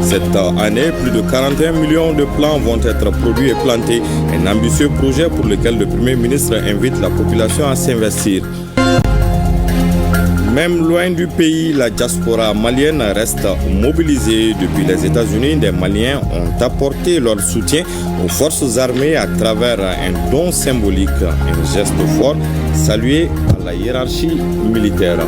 Cette année, plus de 41 millions de plants vont être produits et plantés. Un ambitieux projet pour lequel le Premier ministre invite la population à s'investir. Même loin du pays, la diaspora malienne reste mobilisée. Depuis les États-Unis, des Maliens ont apporté leur soutien aux forces armées à travers un don symbolique, un geste fort salué par la hiérarchie militaire.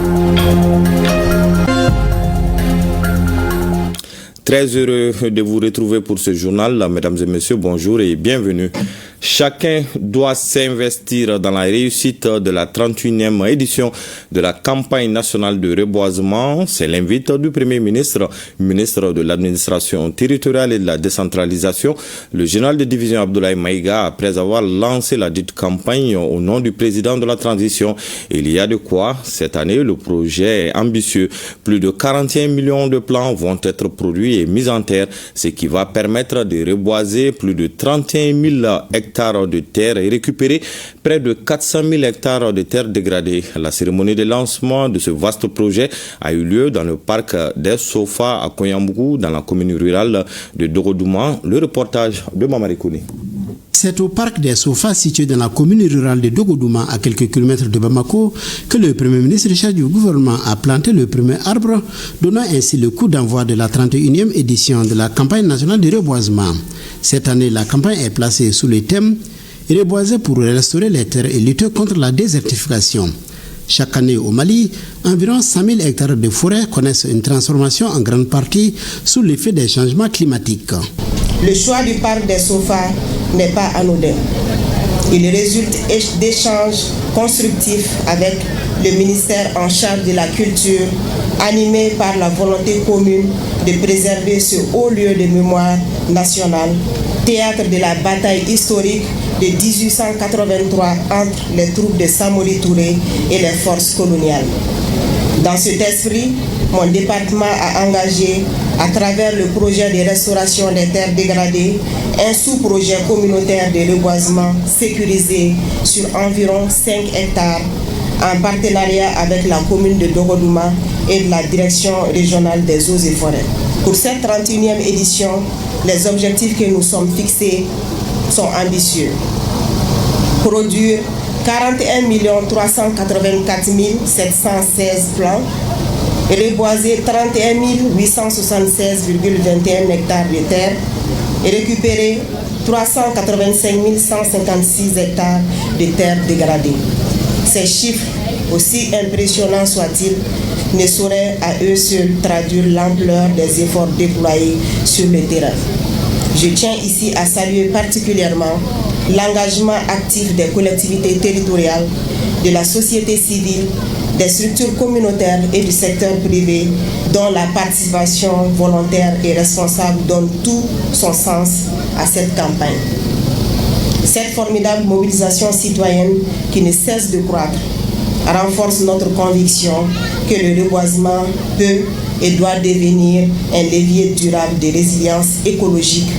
Très heureux de vous retrouver pour ce journal. Mesdames et messieurs, bonjour et bienvenue. Chacun doit s'investir dans la réussite de la 31e édition de la campagne nationale de reboisement. C'est l'invite du Premier ministre, ministre de l'administration territoriale et de la décentralisation, le général de division Abdoulaye Maïga, après avoir lancé la dite campagne au nom du président de la transition. Il y a de quoi. Cette année, le projet est ambitieux. Plus de 41 millions de plants vont être produits et mis en terre, ce qui va permettre de reboiser plus de 31 000 hectares de terre et récupérer près de 400 000 hectares de terre dégradées. La cérémonie de lancement de ce vaste projet a eu lieu dans le parc des Sofa à Koyambougou, dans la commune rurale de Dogodouma. Le reportage de Mamari Kouni. C'est au parc des Sofa, situé dans la commune rurale de Dogodouma, à quelques kilomètres de Bamako, que le Premier ministre chef du gouvernement a planté le premier arbre, donnant ainsi le coup d'envoi de la 31e édition de la campagne nationale de reboisement. Cette année, la campagne est placée sous le thème « Reboiser pour restaurer les terres et lutter contre la désertification ». Chaque année au Mali, environ 100 000 hectares de forêt connaissent une transformation en grande partie sous l'effet des changements climatiques. Le choix du parc des Sofa n'est pas anodin. Il résulte d'échanges constructifs avec le ministère en charge de la culture, animé par la volonté commune de préserver ce haut lieu de mémoire nationale, théâtre de la bataille historique de 1883 entre les troupes de Samori Touré et les forces coloniales. Dans cet esprit, mon département a engagé, à travers le projet de restauration des terres dégradées, un sous-projet communautaire de reboisement sécurisé sur environ 5 hectares en partenariat avec la commune de Dogodouma et de la direction régionale des eaux et forêts. Pour cette 31e édition, les objectifs que nous sommes fixés sont ambitieux. Produire 41 384 716 plants, reboiser 31 876,21 hectares de terre et récupérer 385 156 hectares de terre dégradées. Ces chiffres, aussi impressionnants soient-ils, ne sauraient à eux seuls traduire l'ampleur des efforts déployés sur le terrain. Je tiens ici à saluer particulièrement l'engagement actif des collectivités territoriales, de la société civile, des structures communautaires et du secteur privé, dont la participation volontaire et responsable donne tout son sens à cette campagne. Cette formidable mobilisation citoyenne qui ne cesse de croître renforce notre conviction que le reboisement peut et doit devenir un levier durable de résilience écologique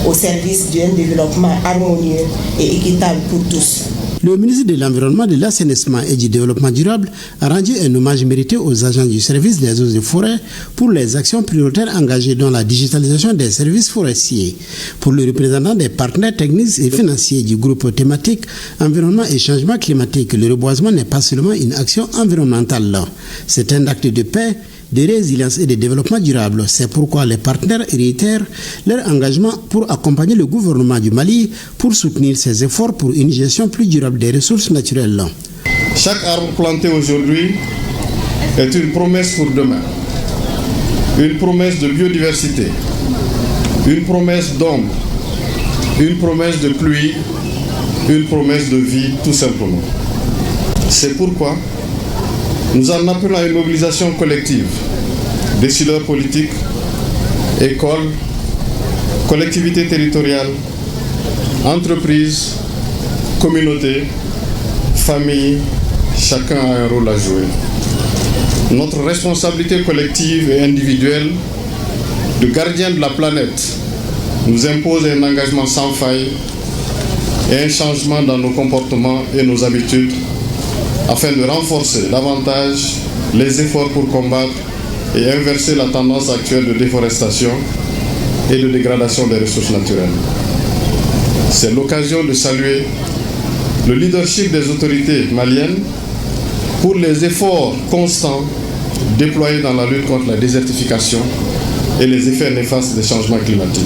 au service d'un développement harmonieux et équitable pour tous. Le ministre de l'Environnement, de l'Assainissement et du Développement durable a rendu un hommage mérité aux agents du service des eaux et forêts pour les actions prioritaires engagées dans la digitalisation des services forestiers. Pour le représentant des partenaires techniques et financiers du groupe thématique Environnement et Changement climatique, le reboisement n'est pas seulement une action environnementale. C'est un acte de paix, de résilience et de développement durable. C'est pourquoi les partenaires réitèrent leur engagement pour accompagner le gouvernement du Mali pour soutenir ses efforts pour une gestion plus durable des ressources naturelles. Chaque arbre planté aujourd'hui est une promesse pour demain, une promesse de biodiversité, une promesse d'ombre, une promesse de pluie, une promesse de vie tout simplement. C'est pourquoi nous en appelons à une mobilisation collective, décideurs politiques, écoles, collectivités territoriales, entreprises, communautés, familles, chacun a un rôle à jouer. Notre responsabilité collective et individuelle de gardien de la planète nous impose un engagement sans faille et un changement dans nos comportements et nos habitudes afin de renforcer davantage les efforts pour combattre et inverser la tendance actuelle de déforestation et de dégradation des ressources naturelles. C'est l'occasion de saluer le leadership des autorités maliennes pour les efforts constants déployés dans la lutte contre la désertification et les effets néfastes des changements climatiques.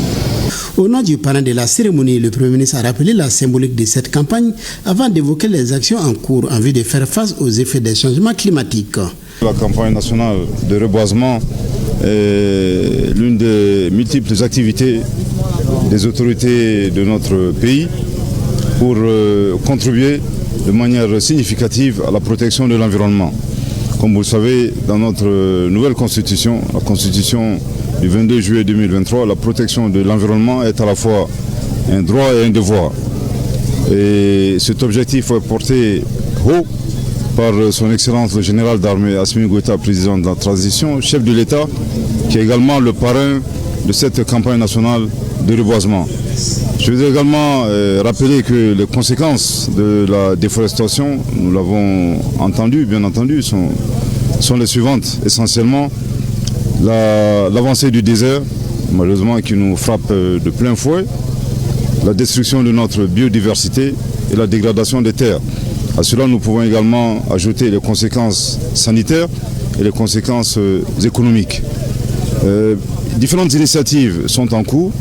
Au nom du parrain de la cérémonie, le Premier ministre a rappelé la symbolique de cette campagne avant d'évoquer les actions en cours en vue de faire face aux effets des changements climatiques. La campagne nationale de reboisement est l'une des multiples activités des autorités de notre pays pour contribuer de manière significative à la protection de l'environnement. Comme vous le savez, dans notre nouvelle constitution, la constitution du 22 juillet 2023, la protection de l'environnement est à la fois un droit et un devoir. Et cet objectif est porté haut par son Excellence le général d'armée Assimi Goïta, président de la transition, chef de l'État, qui est également le parrain de cette campagne nationale de reboisement. Je voudrais également rappeler que les conséquences de la déforestation, nous l'avons entendu, bien entendu, sont les suivantes. Essentiellement, l'avancée du désert, malheureusement qui nous frappe de plein fouet, la destruction de notre biodiversité et la dégradation des terres. À cela, nous pouvons également ajouter les conséquences sanitaires et les conséquences économiques. Différentes initiatives sont en cours,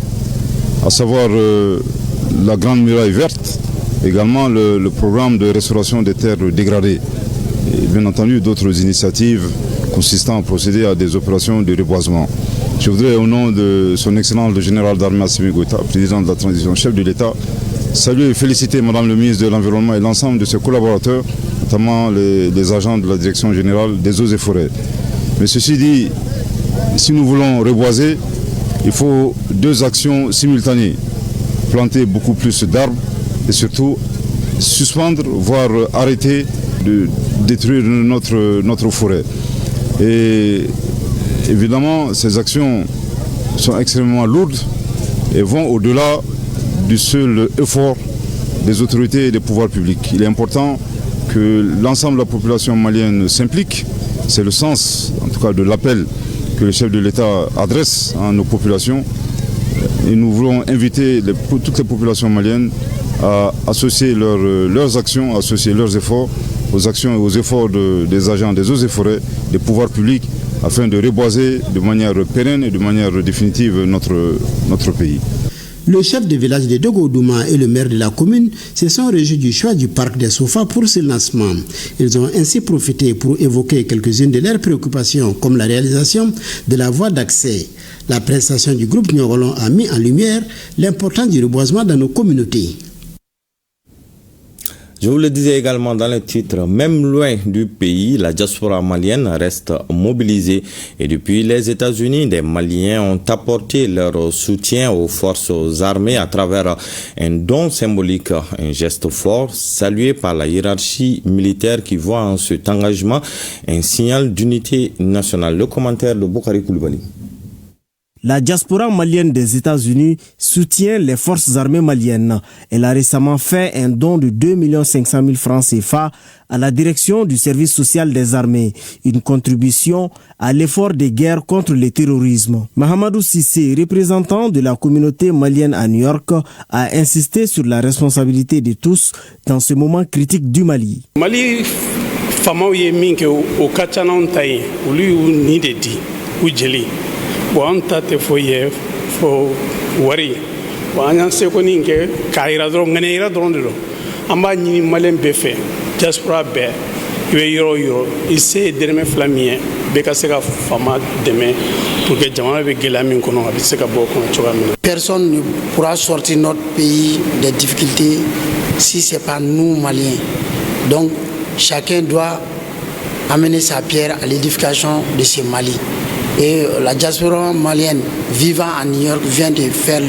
à savoir la Grande Muraille Verte, également le programme de restauration des terres dégradées. Et bien entendu, d'autres initiatives consistant à procéder à des opérations de reboisement. Je voudrais, au nom de son Excellence le général d'armée Assimi Goïta, président de la transition, chef de l'État, saluer et féliciter Madame le ministre de l'Environnement et l'ensemble de ses collaborateurs, notamment les agents de la Direction générale des eaux et forêts. Mais ceci dit, si nous voulons reboiser, il faut deux actions simultanées. Planter beaucoup plus d'arbres et surtout suspendre, voire arrêter de détruire notre forêt. Et évidemment, ces actions sont extrêmement lourdes et vont au-delà du seul effort des autorités et des pouvoirs publics. Il est important que l'ensemble de la population malienne s'implique. C'est le sens, en tout cas, de l'appel que le chef de l'État adresse à nos populations. Et nous voulons inviter toutes les populations maliennes à associer leurs actions, à associer leurs efforts aux actions et aux efforts des agents des eaux et forêts, des pouvoirs publics, afin de reboiser de manière pérenne et de manière définitive notre pays. Le chef de village de Dogodouma et le maire de la commune se sont réjouis du choix du parc des Sofa pour ce lancement. Ils ont ainsi profité pour évoquer quelques-unes de leurs préoccupations, comme la réalisation de la voie d'accès. La prestation du groupe Nyogolon a mis en lumière l'importance du reboisement dans nos communautés. Je vous le disais également dans le titre, même loin du pays, la diaspora malienne reste mobilisée et depuis les États-Unis, des Maliens ont apporté leur soutien aux forces armées à travers un don symbolique, un geste fort salué par la hiérarchie militaire qui voit en cet engagement un signal d'unité nationale. Le commentaire de Boukari Koulibaly. La diaspora malienne des États-Unis soutient les forces armées maliennes. Elle a récemment fait un don de 2 500 000 francs CFA à la direction du service social des armées, une contribution à l'effort de guerre contre le terrorisme. Mahamadou Sissé, représentant de la communauté malienne à New York, a insisté sur la responsabilité de tous dans ce moment critique du Mali. Mali famaw ye min kɛ o ka ca n'anw ta ye olu y'u ni de di u jeli bon an ta tɛ foyi ye fo wari bon an y'an seko nin kɛ k'a yira dɔrɔn ŋɛnɛ dɔrɔn de don an b'a ɲini maliyɛn bɛɛ fɛ diaspora bɛɛ i bɛ yɔrɔ o yɔrɔ i se ye dɛrɛmɛ fila min ye bɛɛ ka se ka fama dɛmɛ pour que jamana bɛ gɛlɛya min kɔnɔ a bɛ se ka bɔ o kɔnɔ cogoya min na. Personne ne pourra sortir notre pays des difficultés si ce n'est pas nous Maliens. Donc chacun doit amener sa pierre à l'édification de ce Mali. Et la diaspora malienne vivant à New York vient de faire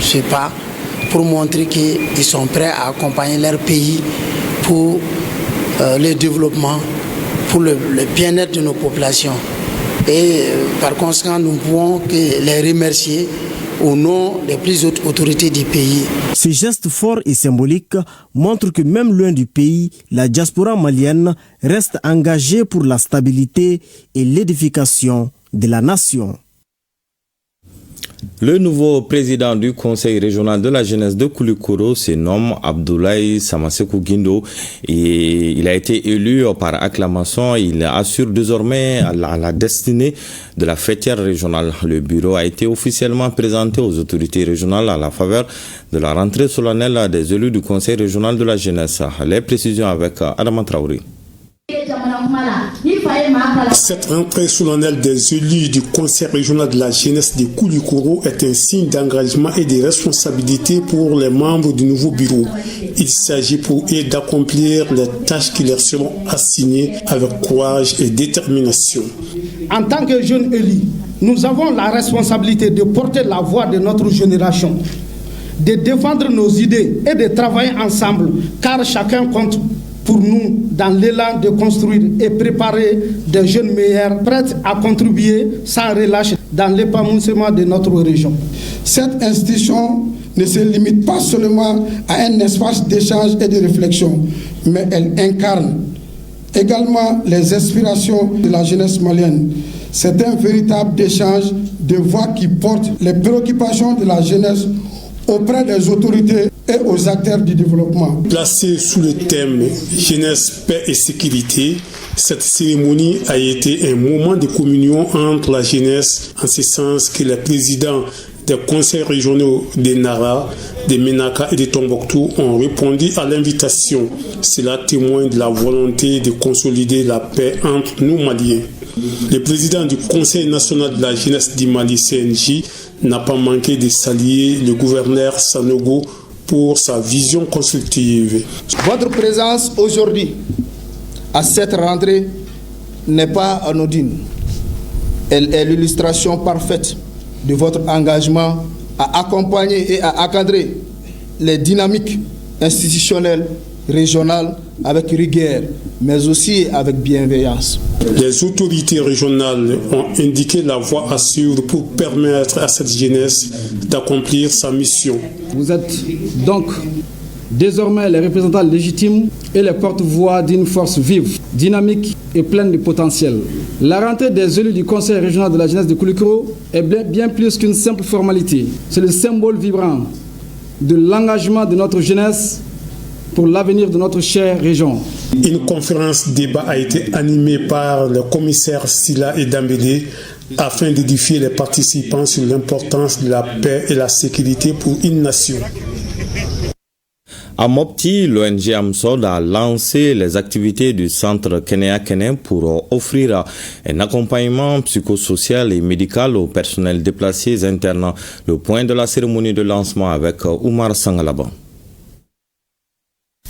ce pas pour montrer qu'ils sont prêts à accompagner leur pays pour le développement, pour le bien-être de nos populations. Et par conséquent, nous ne pouvons que les remercier au nom des plus hautes autorités du pays. Ce geste fort et symbolique montre que même loin du pays, la diaspora malienne reste engagée pour la stabilité et l'édification de la nation. Le nouveau président du Conseil régional de la jeunesse de Koulikoro se nomme Abdoulaye Samasekou Guindo et il a été élu par acclamation. Il assure désormais la destinée de la fêtière régionale. Le bureau a été officiellement présenté aux autorités régionales à la faveur de la rentrée solennelle des élus du Conseil régional de la jeunesse. Les précisions avec Adama Traoré. Cette rentrée solennelle des élus du Conseil régional de la jeunesse de Koulikoro est un signe d'engagement et de responsabilité pour les membres du nouveau bureau. Il s'agit pour eux d'accomplir les tâches qui leur seront assignées avec courage et détermination. En tant que jeunes élus, nous avons la responsabilité de porter la voix de notre génération, de défendre nos idées et de travailler ensemble, car chacun compte pour nous dans l'élan de construire et préparer des jeunes meilleurs, prêts à contribuer sans relâche dans l'épanouissement de notre région. Cette institution ne se limite pas seulement à un espace d'échange et de réflexion, mais elle incarne également les aspirations de la jeunesse malienne. C'est un véritable échange de voix qui porte les préoccupations de la jeunesse auprès des autorités et aux acteurs du développement. Placée sous le thème jeunesse, paix et sécurité, cette cérémonie a été un moment de communion entre la jeunesse, en ce sens que les présidents des conseils régionaux de Nara, de Menaka et de Tombouctou ont répondu à l'invitation. Cela témoigne de la volonté de consolider la paix entre nous Maliens. Le président du Conseil national de la jeunesse du Mali, CNJ, n'a pas manqué de saluer le gouverneur Sanogo pour sa vision constructive. Votre présence aujourd'hui à cette rentrée n'est pas anodine. Elle est l'illustration parfaite de votre engagement à accompagner et à encadrer les dynamiques institutionnelles régionales avec rigueur, mais aussi avec bienveillance. Les autorités régionales ont indiqué la voie à suivre pour permettre à cette jeunesse d'accomplir sa mission. Vous êtes donc désormais les représentants légitimes et les porte-voix d'une force vive, dynamique et pleine de potentiel. La rentrée des élus du Conseil régional de la jeunesse de Koulikoro est bien plus qu'une simple formalité. C'est le symbole vibrant de l'engagement de notre jeunesse pour l'avenir de notre chère région. Une conférence débat a été animée par le commissaire Sila et Dambélé afin d'édifier les participants sur l'importance de la paix et la sécurité pour une nation. À Mopti, l'ONG AMSOD a lancé les activités du centre Kenya Kene pour offrir un accompagnement psychosocial et médical aux personnels déplacés internes. Le point de la cérémonie de lancement avec Oumar Sangalaba.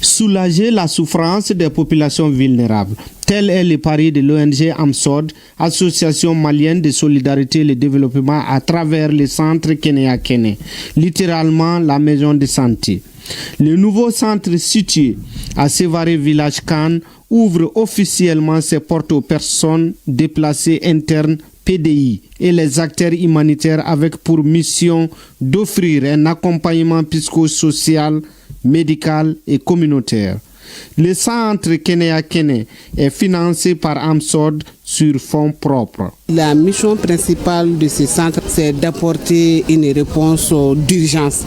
Soulager la souffrance des populations vulnérables. Tel est le pari de l'ONG AMSOD, Association malienne de solidarité et de développement, à travers le centre Kenya Kene, littéralement la maison de santé. Le nouveau centre situé à Sévaré Village Khan ouvre officiellement ses portes aux personnes déplacées internes PDI et les acteurs humanitaires avec pour mission d'offrir un accompagnement psychosocial, médical et communautaire. Le centre Kenya Kene est financé par AMSOD sur fonds propres. La mission principale de ce centre, c'est d'apporter une réponse d'urgence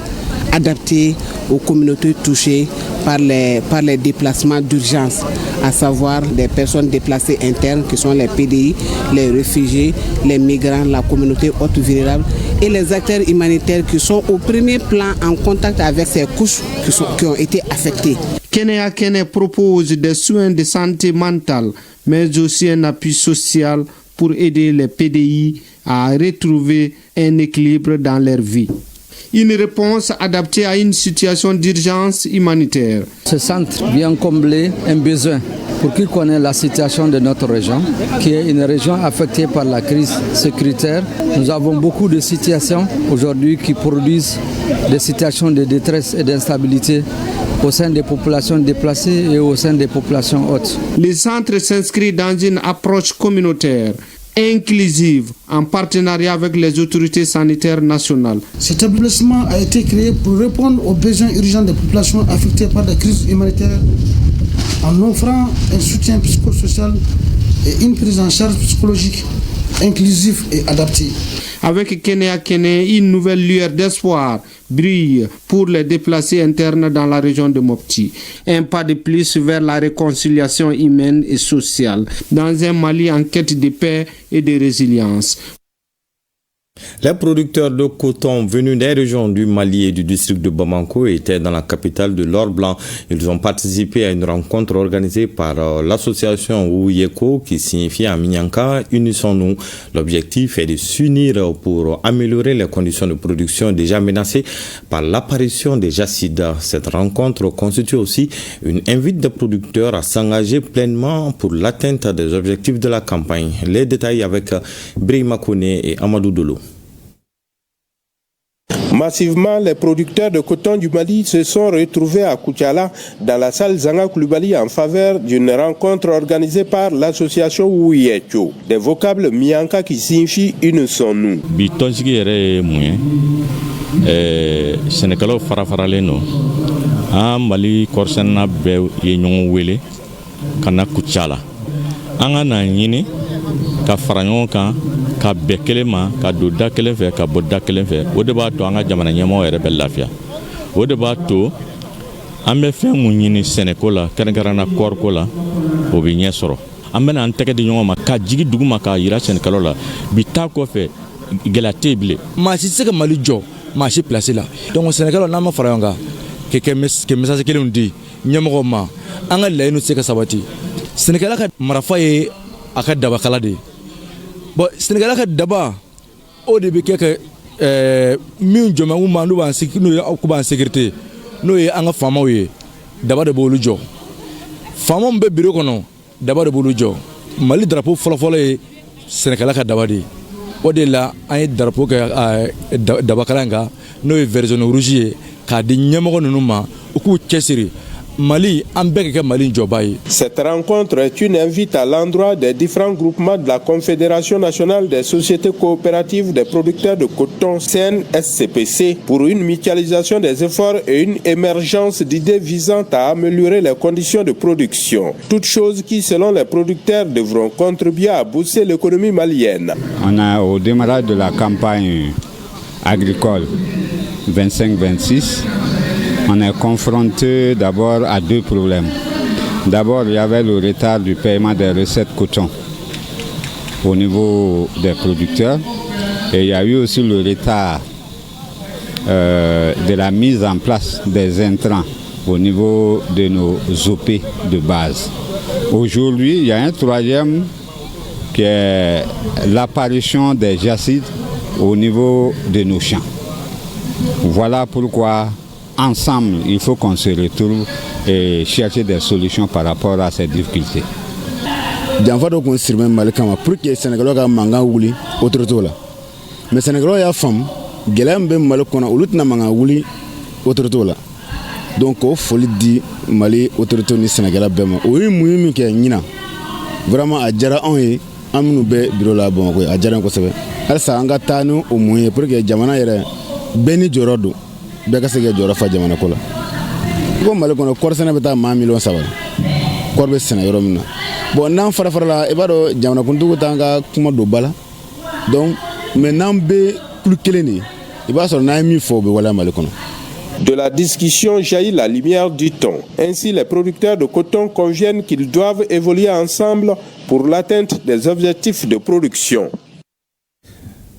adaptée aux communautés touchées par les déplacements d'urgence, à savoir les personnes déplacées internes qui sont les PDI, les réfugiés, les migrants, la communauté haute vulnérable et les acteurs humanitaires qui sont au premier plan en contact avec ces couches qui ont été affectées. Kenya Kene propose des soins de santé mentale, mais aussi un appui social pour aider les PDI à retrouver un équilibre dans leur vie. Une réponse adaptée à une situation d'urgence humanitaire. Ce centre vient combler un besoin pour qui connaît la situation de notre région, qui est une région affectée par la crise sécuritaire. Nous avons beaucoup de situations aujourd'hui qui produisent des situations de détresse et d'instabilité au sein des populations déplacées et au sein des populations hautes. Le centre s'inscrit dans une approche communautaire, inclusive, en partenariat avec les autorités sanitaires nationales. Cet établissement a été créé pour répondre aux besoins urgents des populations affectées par la crise humanitaire en offrant un soutien psychosocial et une prise en charge psychologique inclusif et adapté. Avec Kenya Kene, une nouvelle lueur d'espoir brille pour les déplacés internes dans la région de Mopti. Un pas de plus vers la réconciliation humaine et sociale dans un Mali en quête de paix et de résilience. Les producteurs de coton venus des régions du Mali et du district de Bamako étaient dans la capitale de l'Or Blanc. Ils ont participé à une rencontre organisée par l'association Ouyeko qui signifie à Minyanka « Unissons-nous ». L'objectif est de s'unir pour améliorer les conditions de production déjà menacées par l'apparition des jacides. Cette rencontre constitue aussi une invite des producteurs à s'engager pleinement pour l'atteinte des objectifs de la campagne. Les détails avec Brahima Kone et Amadou Dolo. Massivement, les producteurs de coton du Mali se sont retrouvés à Koutiala dans la salle Zanga Koulibaly en faveur d'une rencontre organisée par l'association Ouyeko. Des vocables Mianka qui signifient Unissons-nous. Sénégalais farafaraleno a Mali korsana be yenyon wele kana Koutiala. Anga na nyini ka faranyon kan ka bɛɛ kelen ma ka don da kelen fɛ ka bɔ da kelen fɛ o de b'a to an ka jamana ɲɛmɔgɔ yɛrɛ bɛ lafiya o de b'a to an bɛ fɛn mun ɲini sɛnɛko la kɛrɛnkɛrɛnna kɔɔriko la o bɛ ɲɛ sɔrɔ an bɛna an tɛgɛ di ɲɔgɔn ma ka jigi dugu ma k'a yira sɛnɛkɛlaw la bi taa kɔfɛ gɛlɛya tɛ yen bilen. maa si tɛ se ka Mali jɔ maa si place la donc sɛnɛkɛlaw n'an ma fara ɲɔgɔn kan kɛ message kelenw di ɲɛmɔgɔw ma an ka laɲiniw tɛ se ka sabati sɛnɛkɛla ka marafa ye a ka dabakala de ye. Bon, Sénégal ka daba o de bɛ kɛ ka min jɔnmɛnw ma n'u b'an sécurité n'o ye an ka faamaw ye daba de b'olu jɔ faamaw bɛ bureau kɔnɔ daba de b'olu jɔ Mali drapeau fɔlɔfɔlɔ ye Sénégal ka daba de ye o de la an ye drapeau kɛ dabakala in kan n'o ye vert jaune rouge ye k'a di ɲɛmɔgɔ ninnu ma u k'u cɛsiri Mali, Mali. Cette rencontre est une invite à l'endroit des différents groupements de la Confédération nationale des sociétés coopératives des producteurs de coton CNSCPC pour une mutualisation des efforts et une émergence d'idées visant à améliorer les conditions de production. Toutes choses qui, selon les producteurs, devront contribuer à booster l'économie malienne. On a au démarrage de la campagne agricole 25-26, on est confronté d'abord à deux problèmes. D'abord, il y avait le retard du paiement des recettes coton au niveau des producteurs et il y a eu aussi le retard de la mise en place des intrants au niveau de nos OP de base. Aujourd'hui, il y a un troisième qui est l'apparition des jacides au niveau de nos champs. Voilà pourquoi ensemble, il faut qu'on se retrouve et chercher des solutions par rapport à ces difficultés. Janfa dɔ kun sirimen Mali kama pour que Sénégalais ka mankan wuli autorité la mais Sénégalais y'a faamu gɛlɛya min bɛ Mali kɔnɔ olu tɛna mankan wuli autorité la donc o foli di Mali autorité ni Sénégalais bɛɛ ma o ye mun ye min kɛ ɲinan vraiment a diyara anw ye an minnu bɛ bureau la Bamakɔ a diyara an kosɛbɛ halisa an ka taa ni o mun ye pour que jamana yɛrɛ bɛɛ ni jɔyɔrɔ don bɛɛ ka se ka jɔyɔrɔ fa jamana ko la ko Mali kɔnɔ kɔɔri sɛnɛ bɛ taa maa 300,000 kɔɔri bɛ sɛnɛ yɔrɔ min na bon n'an fara la i b'a dɔn jamana kuntigiw t'an ka kuma don ba la donc mais n'an bɛ kulu kelen de i b'a sɔrɔ n'an ye min fɔ o bɛ waleya Mali kɔnɔ. De la discussion jaillit la lumière du temps. Ainsi, les producteurs de coton conviennent qu'ils doivent évoluer ensemble pour l'atteinte des objectifs de production.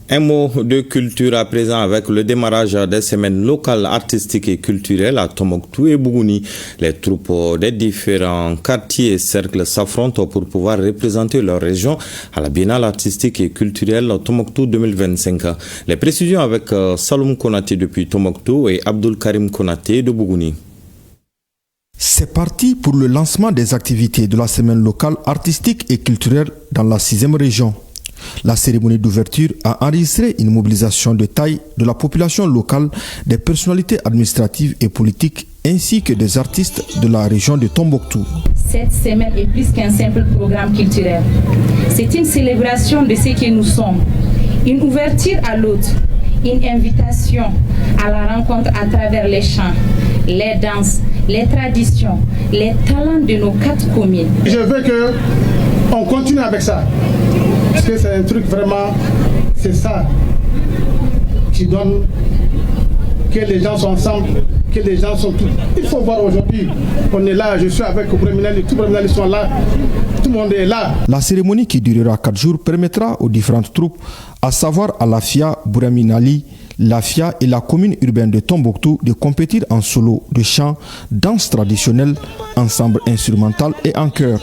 Un mot de culture à présent avec le démarrage des semaines locales artistiques et culturelles à Tombouctou et Bougouni. Les troupes des différents quartiers et cercles s'affrontent pour pouvoir représenter leur région à la Biennale artistique et culturelle Tombouctou 2025. Les précisions avec Saloum Konaté depuis Tombouctou et Abdul Karim Konaté de Bougouni. C'est parti pour le lancement des activités de la semaine locale artistique et culturelle dans la 6e région. La cérémonie d'ouverture a enregistré une mobilisation de taille de la population locale, des personnalités administratives et politiques ainsi que des artistes de la région de Tombouctou. Cette semaine est plus qu'un simple programme culturel. C'est une célébration de ce que nous sommes, une ouverture à l'autre, une invitation à la rencontre à travers les chants, les danses, les traditions, les talents de nos 4 communes. Je veux qu'on continue avec ça. Parce que c'est un truc vraiment, c'est ça qui donne que les gens sont ensemble, que les gens sont tous. Il faut voir aujourd'hui, on est là, je suis avec Bremilali, tous les Bremilali sont là, tout le monde est là. La cérémonie qui durera 4 jours permettra aux différentes troupes, à savoir à la FIA, Bremilali, la FIA et la commune urbaine de Tombouctou de compétir en solo, de chant, danse traditionnelle, ensemble instrumental et en chœur.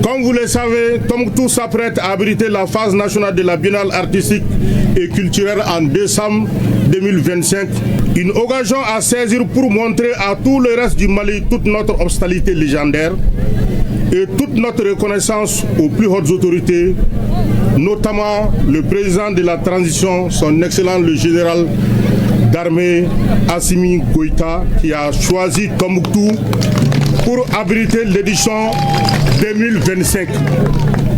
Comme vous le savez, Tombouctou s'apprête à abriter la phase nationale de la Biennale artistique et culturelle en décembre 2025. Une occasion à saisir pour montrer à tout le reste du Mali toute notre hospitalité légendaire et toute notre reconnaissance aux plus hautes autorités, notamment le président de la transition, son excellent le général d'armée Assimi Goïta, qui a choisi Tombouctou pour abriter l'édition 2025.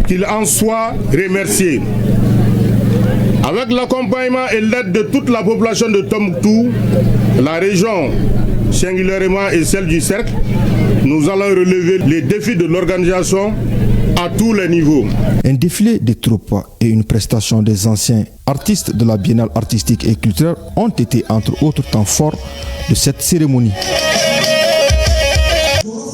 Qu'il en soit remercié. Avec l'accompagnement et l'aide de toute la population de Tombouctou, la région singulièrement et celle du cercle, nous allons relever les défis de l'organisation à tous les niveaux. Un défilé de troupes et une prestation des anciens artistes de la Biennale artistique et culturelle ont été entre autres temps forts de cette cérémonie.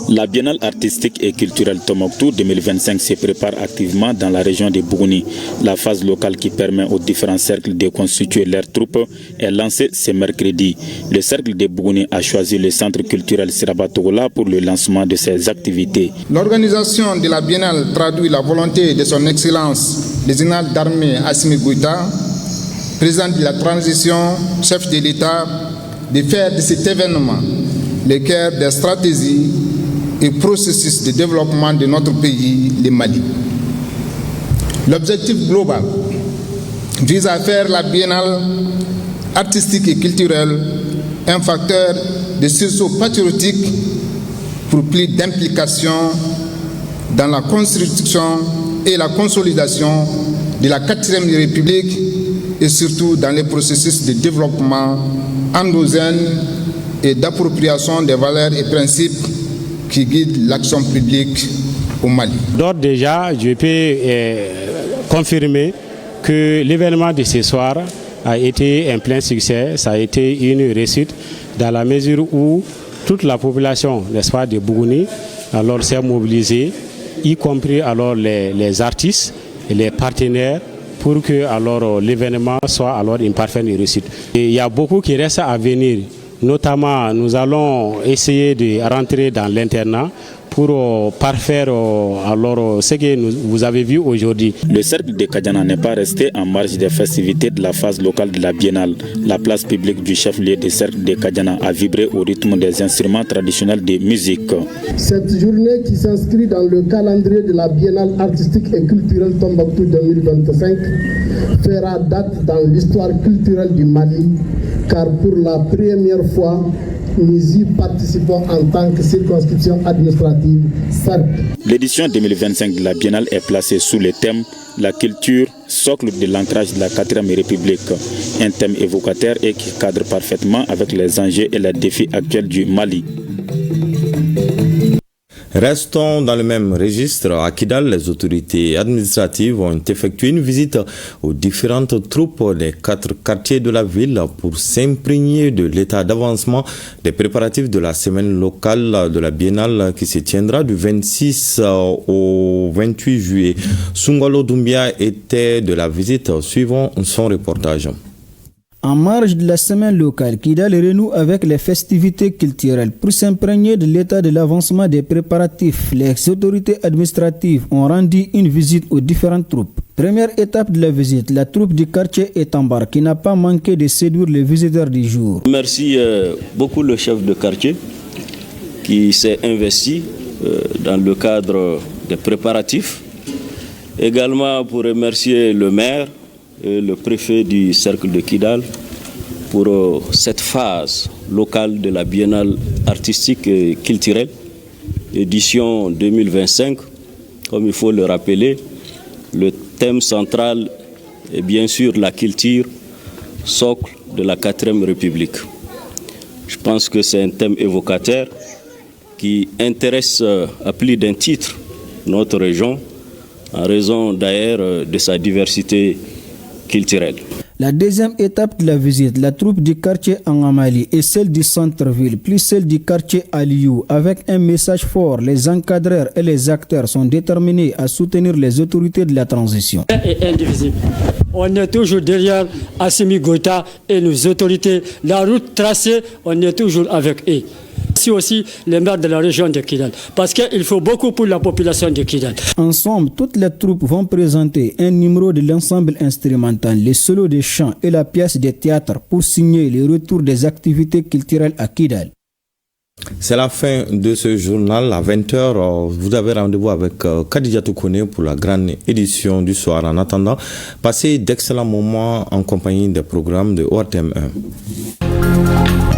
La Biennale artistique et culturelle Tombouctou 2025 se prépare activement dans la région de Bougouni. La phase locale qui permet aux différents cercles de constituer leurs troupes est lancée ce mercredi. Le cercle de Bougouni a choisi le centre culturel Sirabatogola pour le lancement de ses activités. L'organisation de la Biennale traduit la volonté de son Excellence, le général d'armée Assimi Goïta, président de la transition, chef de l'État, de faire de cet événement le cœur des stratégies et processus de développement de notre pays, le Mali. L'objectif global vise à faire la Biennale artistique et culturelle un facteur de sursaut patriotique pour plus d'implication dans la construction et la consolidation de la 4e République et surtout dans les processus de développement endogène et d'appropriation des valeurs et principes qui guident l'action publique au Mali. D'ores déjà, je peux confirmer que l'événement de ce soir a été un plein succès, ça a été une réussite dans la mesure où toute la population, n'est-ce pas, de Bougouni alors s'est mobilisée, y compris alors les artistes et les partenaires pour que alors l'événement soit alors une parfaite réussite. Et il y a beaucoup qui reste à venir. Notamment, nous allons essayer de rentrer dans l'internat pour parfaire alors ce que vous avez vu aujourd'hui. Le cercle de Kadiana n'est pas resté en marge des festivités de la phase locale de la Biennale. La place publique du chef-lieu du cercle de Kadiana a vibré au rythme des instruments traditionnels de musique. Cette journée qui s'inscrit dans le calendrier de la Biennale artistique et culturelle Tombouctou 2025 fera date dans l'histoire culturelle du Mali, car pour la première fois, nous y participons en tant que circonscription administrative cercle. L'édition 2025 de la Biennale est placée sous le thème « La culture, socle de l'ancrage de la 4e République », un thème évocateur et qui cadre parfaitement avec les enjeux et les défis actuels du Mali. Restons dans le même registre. À Kidal, les autorités administratives ont effectué une visite aux différentes troupes des 4 quartiers de la ville pour s'imprégner de l'état d'avancement des préparatifs de la semaine locale de la Biennale qui se tiendra du 26 au 28 juillet. Sungalo Doumbia était de la visite. Suivons son reportage. En marge de la semaine locale, Kidal renoue avec les festivités culturelles. Pour s'imprégner de l'état de l'avancement des préparatifs, les autorités administratives ont rendu une visite aux différentes troupes. Première étape de la visite, la troupe du quartier Etambar qui n'a pas manqué de séduire les visiteurs du jour. Merci beaucoup le chef de quartier qui s'est investi dans le cadre des préparatifs. Également pour remercier le maire et le préfet du cercle de Kidal pour cette phase locale de la Biennale artistique et culturelle, édition 2025. Comme il faut le rappeler, le thème central est bien sûr la culture, socle de la 4e République. Je pense que c'est un thème évocateur qui intéresse à plus d'un titre notre région, en raison d'ailleurs de sa diversité culturelle. La deuxième étape de la visite, la troupe du quartier Angamali et celle du centre-ville, plus celle du quartier Aliou, avec un message fort, les encadreurs et les acteurs sont déterminés à soutenir les autorités de la transition. Et indivisible. On est toujours derrière Assimi Goïta et nos autorités. La route tracée, on est toujours avec eux. Merci aussi les maires de la région de Kidal, parce qu'il faut beaucoup pour la population de Kidal. Ensemble, toutes les troupes vont présenter un numéro de l'ensemble instrumental, les solos de chant et la pièce de théâtre pour signer le retour des activités culturelles à Kidal. C'est la fin de ce journal. À 20h, vous avez rendez-vous avec Khadija Toukone pour la grande édition du soir. En attendant, passez d'excellents moments en compagnie des programmes de ORTM 1.